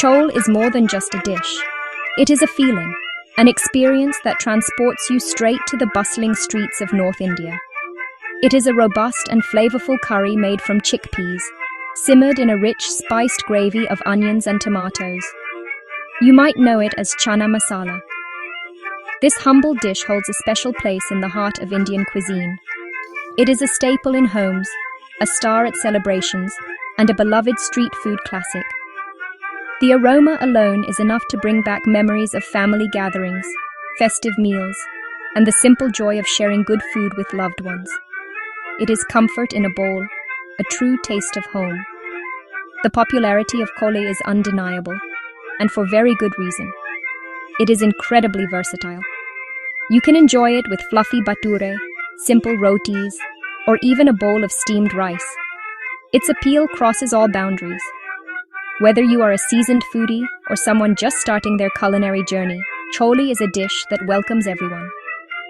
Chole is more than just a dish. It is a feeling, an experience that transports you straight to the bustling streets of North India. It is a robust and flavorful curry made from chickpeas, simmered in a rich, spiced gravy of onions and tomatoes. You might know it as chana masala. This humble dish holds a special place in the heart of Indian cuisine. It is a staple in homes, a star at celebrations, and a beloved street food classic. The aroma alone is enough to bring back memories of family gatherings, festive meals, and the simple joy of sharing good food with loved ones. It is comfort in a bowl, a true taste of home. The popularity of chole is undeniable, and for very good reason. It is incredibly versatile. You can enjoy it with fluffy bhature, simple rotis, or even a bowl of steamed rice. Its appeal crosses all boundaries. Whether you are a seasoned foodie or someone just starting their culinary journey, chole is a dish that welcomes everyone.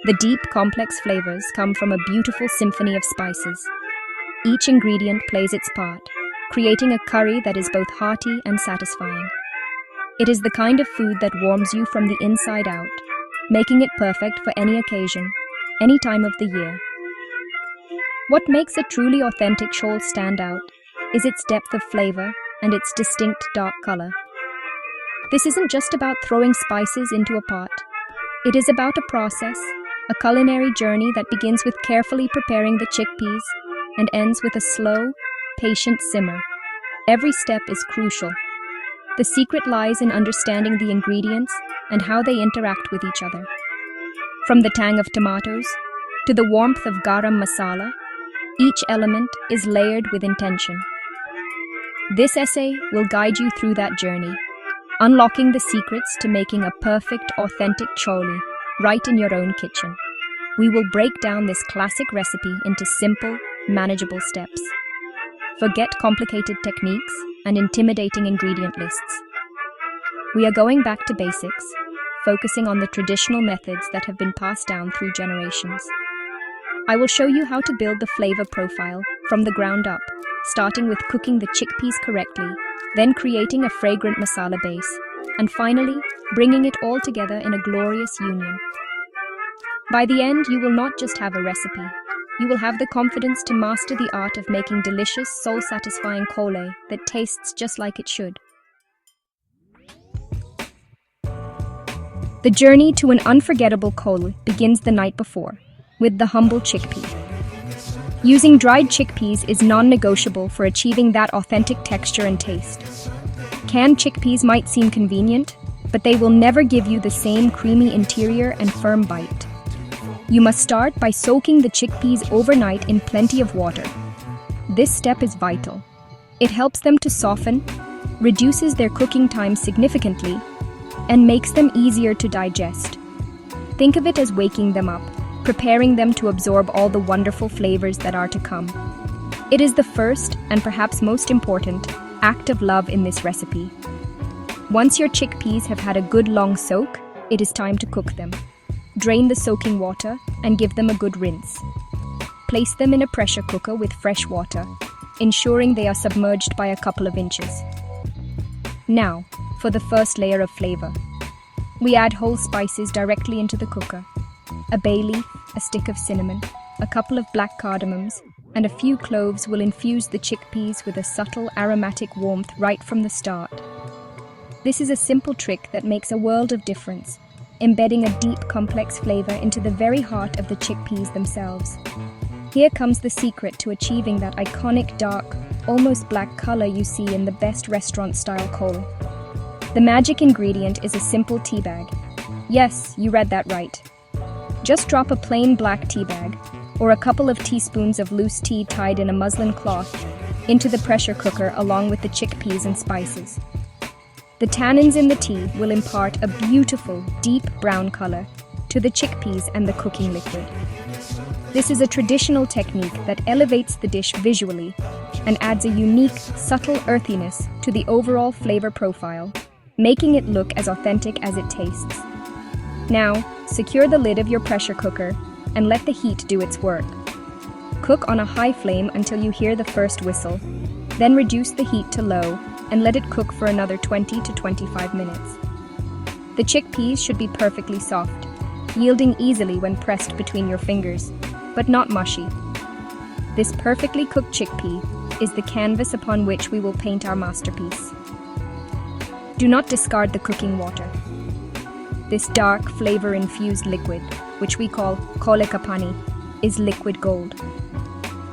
The deep, complex flavors come from a beautiful symphony of spices. Each ingredient plays its part, creating a curry that is both hearty and satisfying. It is the kind of food that warms you from the inside out, making it perfect for any occasion, any time of the year. What makes a truly authentic chole stand out is its depth of flavor and its distinct dark color. This isn't just about throwing spices into a pot. It is about a process, a culinary journey that begins with carefully preparing the chickpeas and ends with a slow, patient simmer. Every step is crucial. The secret lies in understanding the ingredients and how they interact with each other. From the tang of tomatoes to the warmth of garam masala, each element is layered with intention. This essay will guide you through that journey, unlocking the secrets to making a perfect, authentic chole right in your own kitchen. We will break down this classic recipe into simple, manageable steps. Forget complicated techniques and intimidating ingredient lists. We are going back to basics, focusing on the traditional methods that have been passed down through generations. I will show you how to build the flavor profile from the ground up, starting with cooking the chickpeas correctly, then creating a fragrant masala base, and finally, bringing it all together in a glorious union. By the end, you will not just have a recipe. You will have the confidence to master the art of making delicious, soul-satisfying chole that tastes just like it should. The journey to an unforgettable chole begins the night before, with the humble chickpea. Using dried chickpeas is non-negotiable for achieving that authentic texture and taste. Canned chickpeas might seem convenient, but they will never give you the same creamy interior and firm bite. You must start by soaking the chickpeas overnight in plenty of water. This step is vital. It helps them to soften, reduces their cooking time significantly, and makes them easier to digest. Think of it as waking them up, preparing them to absorb all the wonderful flavors that are to come. It is the first, and perhaps most important, act of love in this recipe. Once your chickpeas have had a good long soak, it is time to cook them. Drain the soaking water and give them a good rinse. Place them in a pressure cooker with fresh water, ensuring they are submerged by a couple of inches. Now, for the first layer of flavor. We add whole spices directly into the cooker. A bay leaf, a stick of cinnamon, a couple of black cardamoms, and a few cloves will infuse the chickpeas with a subtle aromatic warmth right from the start. This is a simple trick that makes a world of difference, embedding a deep, complex flavor into the very heart of the chickpeas themselves. Here comes the secret to achieving that iconic dark, almost black color you see in the best restaurant-style chole. The magic ingredient is a simple tea bag. Yes, you read that right. Just drop a plain black tea bag, or a couple of teaspoons of loose tea tied in a muslin cloth, into the pressure cooker along with the chickpeas and spices. The tannins in the tea will impart a beautiful, deep brown color to the chickpeas and the cooking liquid. This is a traditional technique that elevates the dish visually and adds a unique, subtle earthiness to the overall flavor profile, making it look as authentic as it tastes. Now, secure the lid of your pressure cooker and let the heat do its work. Cook on a high flame until you hear the first whistle, then reduce the heat to low and let it cook for another 20 to 25 minutes. The chickpeas should be perfectly soft, yielding easily when pressed between your fingers, but not mushy. This perfectly cooked chickpea is the canvas upon which we will paint our masterpiece. Do not discard the cooking water. This dark, flavor-infused liquid, which we call chole ka pani, is liquid gold.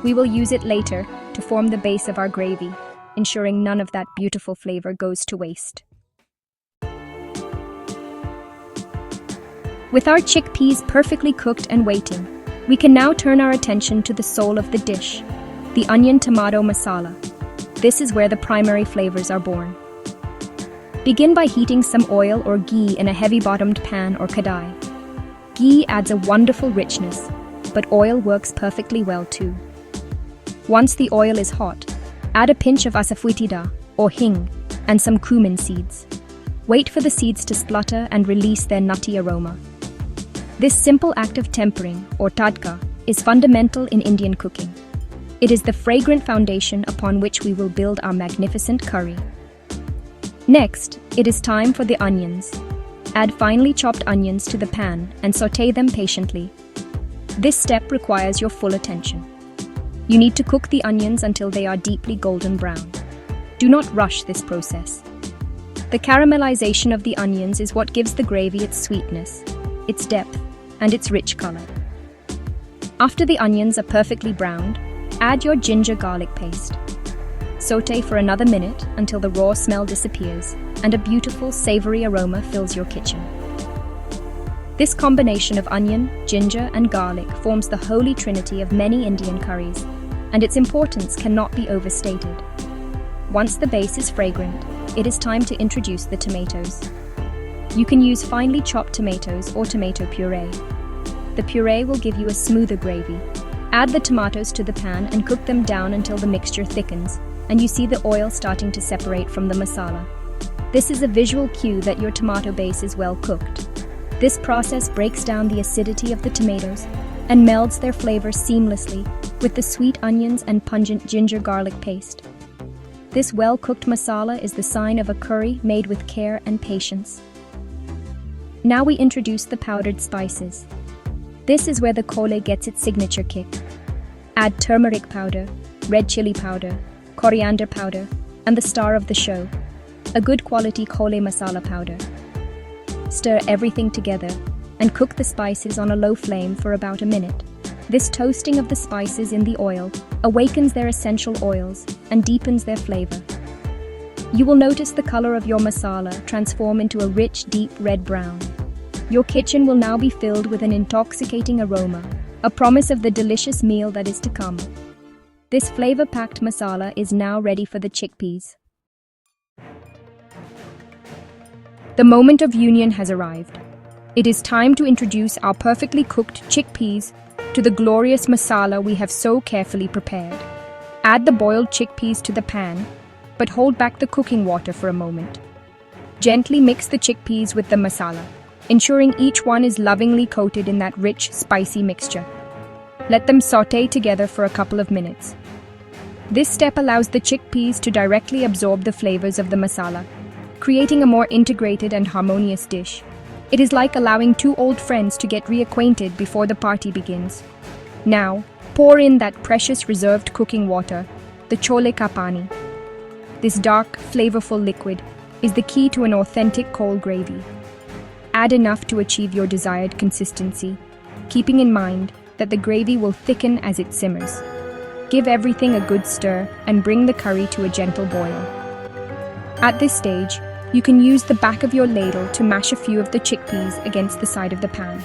We will use it later to form the base of our gravy, ensuring none of that beautiful flavor goes to waste. With our chickpeas perfectly cooked and waiting, we can now turn our attention to the soul of the dish, the onion tomato masala. This is where the primary flavors are born. Begin by heating some oil or ghee in a heavy-bottomed pan or kadai. Ghee adds a wonderful richness, but oil works perfectly well too. Once the oil is hot, add a pinch of asafoetida or hing and some cumin seeds. Wait for the seeds to splutter and release their nutty aroma. This simple act of tempering, or Tadka, is fundamental in Indian cooking. It is the fragrant foundation upon which we will build our magnificent curry. Next, it is time for the onions. Add finely chopped onions to the pan and sauté them patiently. This step requires your full attention. You need to cook the onions until they are deeply golden brown. Do not rush this process. The caramelization of the onions is what gives the gravy its sweetness, its depth, and its rich color. After the onions are perfectly browned, add your ginger garlic paste. Sauté for another minute until the raw smell disappears and a beautiful, savory aroma fills your kitchen. This combination of onion, ginger, and garlic forms the holy trinity of many Indian curries, and its importance cannot be overstated. Once the base is fragrant, it is time to introduce the tomatoes. You can use finely chopped tomatoes or tomato puree. The puree will give you a smoother gravy. Add the tomatoes to the pan and cook them down until the mixture thickens and you see the oil starting to separate from the masala. This is a visual cue that your tomato base is well cooked. This process breaks down the acidity of the tomatoes and melds their flavor seamlessly with the sweet onions and pungent ginger garlic paste. This well-cooked masala is the sign of a curry made with care and patience. Now we introduce the powdered spices. This is where the chole gets its signature kick. Add turmeric powder, red chili powder, coriander powder, and the star of the show, a good quality chole masala powder. Stir everything together and cook the spices on a low flame for about a minute. This toasting of the spices in the oil awakens their essential oils and deepens their flavor. You will notice the color of your masala transform into a rich, deep red brown. Your kitchen will now be filled with an intoxicating aroma, a promise of the delicious meal that is to come. This flavor-packed masala is now ready for the chickpeas. The moment of union has arrived. It is time to introduce our perfectly cooked chickpeas to the glorious masala we have so carefully prepared. Add the boiled chickpeas to the pan, but hold back the cooking water for a moment. Gently mix the chickpeas with the masala, ensuring each one is lovingly coated in that rich, spicy mixture. Let them sauté together for a couple of minutes. This step allows the chickpeas to directly absorb the flavors of the masala, creating a more integrated and harmonious dish. It is like allowing two old friends to get reacquainted before the party begins. Now, pour in that precious reserved cooking water, the chole ka pani. This dark, flavorful liquid is the key to an authentic coal gravy. Add enough to achieve your desired consistency, keeping in mind that the gravy will thicken as it simmers. Give everything a good stir and bring the curry to a gentle boil. At this stage, you can use the back of your ladle to mash a few of the chickpeas against the side of the pan.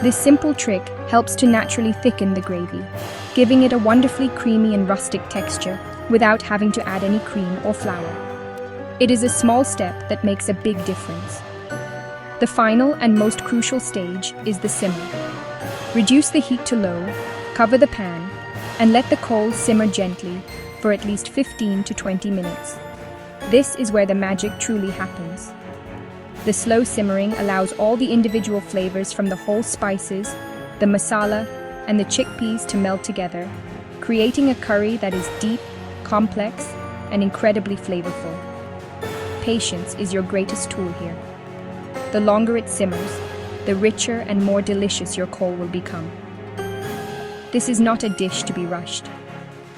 This simple trick helps to naturally thicken the gravy, giving it a wonderfully creamy and rustic texture without having to add any cream or flour. It is a small step that makes a big difference. The final and most crucial stage is the simmer. Reduce the heat to low, cover the pan, and let the coal simmer gently for at least 15 to 20 minutes. This is where the magic truly happens. The slow simmering allows all the individual flavors from the whole spices, the masala, and the chickpeas to melt together, creating a curry that is deep, complex, and incredibly flavorful. Patience is your greatest tool here. The longer it simmers, the richer and more delicious your kol will become. This is not a dish to be rushed.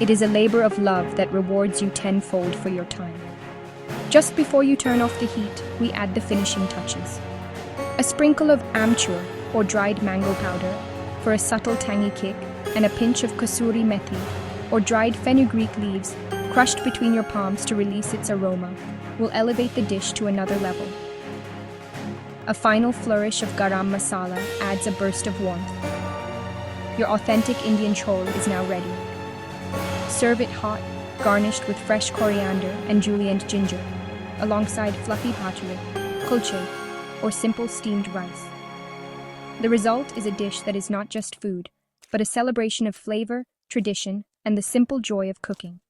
It is a labor of love that rewards you tenfold for your time. Just before you turn off the heat, we add the finishing touches. A sprinkle of amchur, or dried mango powder, for a subtle tangy kick, and a pinch of kasuri methi, or dried fenugreek leaves, crushed between your palms to release its aroma, will elevate the dish to another level. A final flourish of garam masala adds a burst of warmth. Your authentic Indian chole is now ready. Serve it hot, garnished with fresh coriander and julienne ginger, alongside fluffy bhature, kulche, or simple steamed rice. The result is a dish that is not just food, but a celebration of flavor, tradition, and the simple joy of cooking.